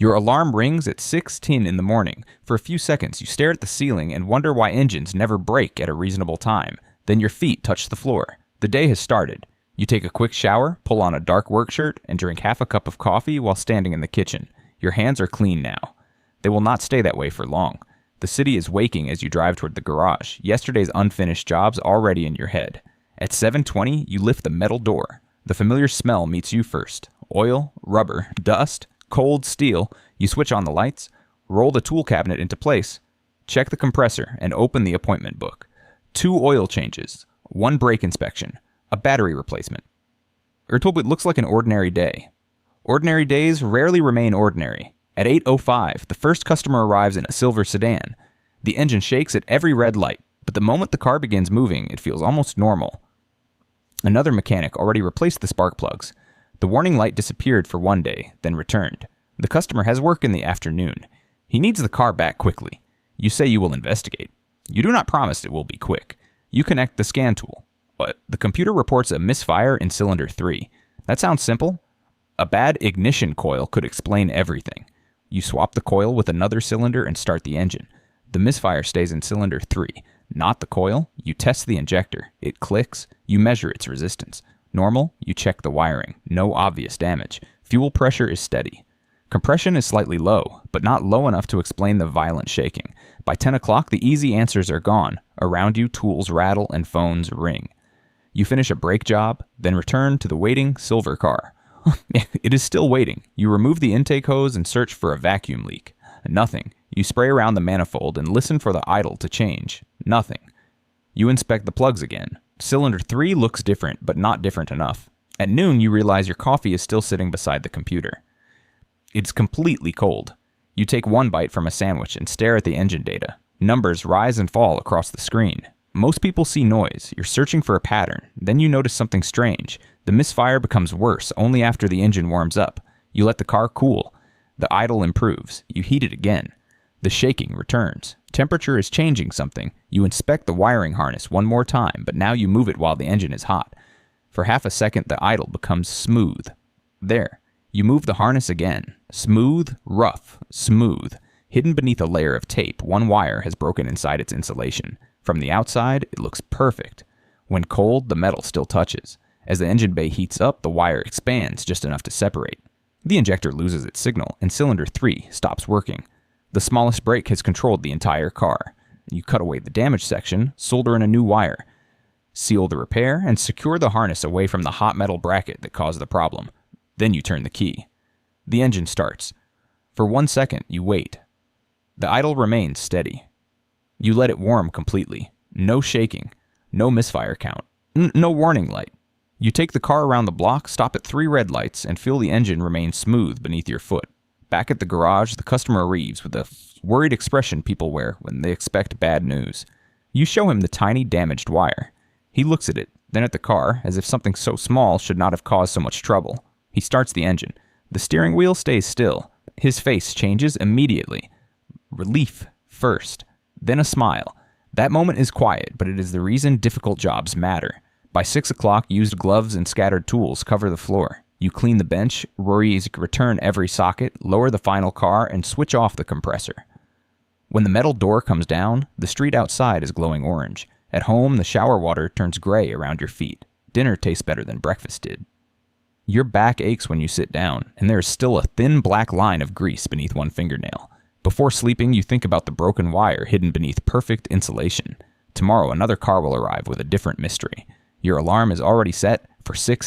Your alarm rings at 6:10 in the morning. For a few seconds, you stare at the ceiling and wonder why engines never break at a reasonable time. Then your feet touch the floor. The day has started. You take a quick shower, pull on a dark work shirt, and drink half a cup of coffee while standing in the kitchen. Your hands are clean now. They will not stay that way for long. The city is waking as you drive toward the garage, yesterday's unfinished jobs already in your head. At 7:20, you lift the metal door. The familiar smell meets you first. Oil, rubber, dust, cold steel. You switch on the lights, roll the tool cabinet into place, check the compressor, and open the appointment book. 2 oil changes, 1 brake inspection, a battery replacement. It looks like an ordinary day. Ordinary days rarely remain ordinary. At 8:05, the first customer arrives in a silver sedan. The engine shakes at every red light, but the moment the car begins moving, it feels almost normal. Another mechanic already replaced the spark plugs. The warning light disappeared for one day, then returned. The customer has work in the afternoon. He needs the car back quickly. You say you will investigate. You do not promise it will be quick. You connect the scan tool, but the computer reports a misfire in cylinder 3. That sounds simple. A bad ignition coil could explain everything. You swap the coil with another cylinder and start the engine. The misfire stays in cylinder 3, not the coil. You test the injector. It clicks. You measure its resistance. Normal, you check the wiring. No obvious damage. Fuel pressure is steady. Compression is slightly low, but not low enough to explain the violent shaking. By 10 o'clock, the easy answers are gone. Around you, tools rattle and phones ring. You finish a brake job, then return to the waiting silver car. It is still waiting. You remove the intake hose and search for a vacuum leak. Nothing. You spray around the manifold and listen for the idle to change. Nothing. You inspect the plugs again. Cylinder 3 looks different, but not different enough. At noon, you realize your coffee is still sitting beside the computer. It's completely cold. You take 1 bite from a sandwich and stare at the engine data. Numbers rise and fall across the screen. Most people see noise. You're searching for a pattern. Then you notice something strange. The misfire becomes worse only after the engine warms up. You let the car cool. The idle improves. You heat it again. The shaking returns. Temperature is changing something. You inspect the wiring harness one more time, but now you move it while the engine is hot. For half a second, the idle becomes smooth. There. You move the harness again. Smooth, rough, smooth. Hidden beneath a layer of tape, 1 wire has broken inside its insulation. From the outside, it looks perfect. When cold, the metal still touches. As the engine bay heats up, the wire expands just enough to separate. The injector loses its signal, and cylinder 3 stops working. The smallest break has controlled the entire car. You cut away the damaged section, solder in a new wire, seal the repair, and secure the harness away from the hot metal bracket that caused the problem. Then you turn the key. The engine starts. For 1 second, you wait. The idle remains steady. You let it warm completely. No shaking. No misfire count. No warning light. You take the car around the block, stop at 3 red lights, and feel the engine remain smooth beneath your foot. Back at the garage, the customer arrives with the worried expression people wear when they expect bad news. You show him the tiny damaged wire. He looks at it, then at the car, as if something so small should not have caused so much trouble. He starts the engine. The steering wheel stays still. His face changes immediately. Relief first, then a smile. That moment is quiet, but it is the reason difficult jobs matter. By 6 o'clock, used gloves and scattered tools cover the floor. You clean the bench, return every socket, lower the final car, and switch off the compressor. When the metal door comes down, the street outside is glowing orange. At home, the shower water turns gray around your feet. Dinner tastes better than breakfast did. Your back aches when you sit down, and there is still a thin black line of grease beneath 1 fingernail. Before sleeping, you think about the broken wire hidden beneath perfect insulation. Tomorrow, another car will arrive with a different mystery. Your alarm is already set for 6